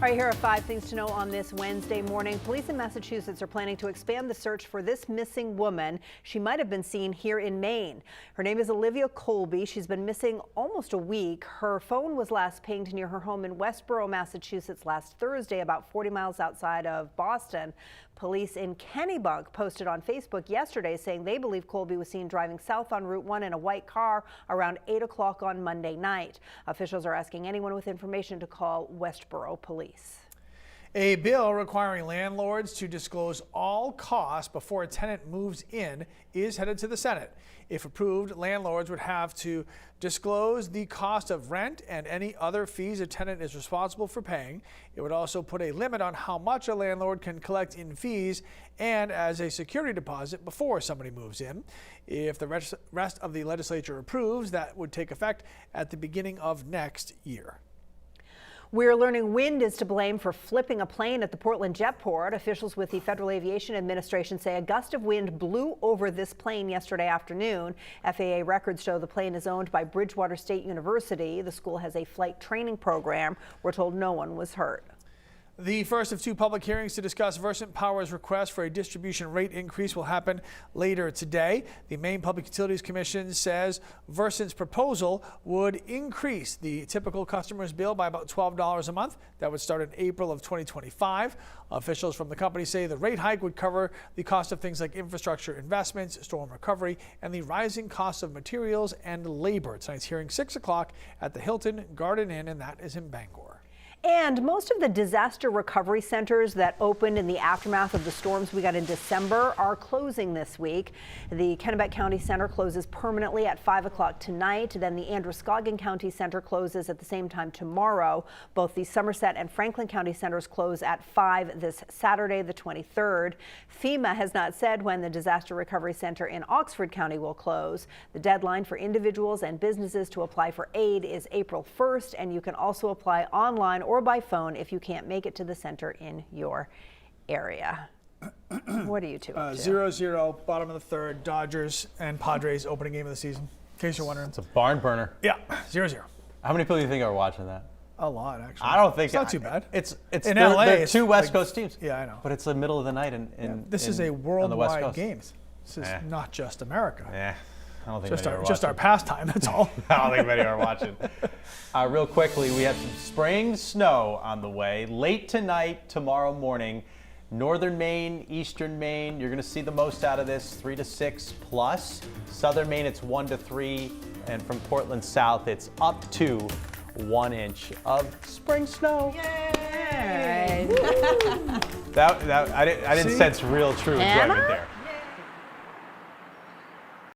All right, here are 5 things to know on this Wednesday morning. Police in Massachusetts are planning to expand the search for this missing woman. She might have been seen here in Maine. Her name is Olivia Colby. She's been missing almost a week. Her phone was last pinged near her home in Westboro, Massachusetts last Thursday, about 40 miles outside of Boston. Police in Kennebunk posted on Facebook yesterday saying they believe Colby was seen driving south on Route 1 in a white car around 8 o'clock on Monday night. Officials are asking anyone with information to call Westboro Police. A bill requiring landlords to disclose all costs before a tenant moves in is headed to the Senate. If approved, landlords would have to disclose the cost of rent and any other fees a tenant is responsible for paying. It would also put a limit on how much a landlord can collect in fees and as a security deposit before somebody moves in. If the rest of the legislature approves, that would take effect at the beginning of next year. We're learning wind is to blame for flipping a plane at the Portland Jetport. Officials with the Federal Aviation Administration say a gust of wind blew over this plane yesterday afternoon. FAA records show the plane is owned by Bridgewater State University. The school has a flight training program. We're told no one was hurt. The first of 2 public hearings to discuss Versant Power's request for a distribution rate increase will happen later today. The Maine Public Utilities Commission says Versant's proposal would increase the typical customer's bill by about $12 a month. That would start in April of 2025. Officials from the company say the rate hike would cover the cost of things like infrastructure investments, storm recovery, and the rising costs of materials and labor. Tonight's hearing 6 o'clock at the Hilton Garden Inn, and that is in Bangor. And most of the disaster recovery centers that opened in the aftermath of the storms we got in December are closing this week. The Kennebec County Center closes permanently at 5 o'clock tonight. Then the Androscoggin County Center closes at the same time tomorrow. Both the Somerset and Franklin County Centers close at 5 this Saturday, the 23rd. FEMA has not said when the Disaster Recovery Center in Oxford County will close. The deadline for individuals and businesses to apply for aid is April 1st, and you can also apply online or by phone if you can't make it to the center in your area. What are you two up to? 0-0, bottom of the third, Dodgers and Padres opening game of the season, in case you're wondering. It's a barn burner. Yeah, 0-0. How many people do you think are watching that? A lot, actually. I don't think it's not too bad. It's in LA. They're 2 West like, Coast teams. Yeah, I know. But it's the middle of the night this is a on the West worldwide Coast. game. This is not just America. Yeah. I don't think just our pastime, that's all. I don't think many are watching. Real quickly, we have some spring snow on the way. Late tonight, tomorrow morning, northern Maine, eastern Maine, you're going to see the most out of this, 3 to 6 plus. Southern Maine, it's 1 to 3. And from Portland south, it's up to 1 inch of spring snow. Yay! I didn't sense real true enjoyment there.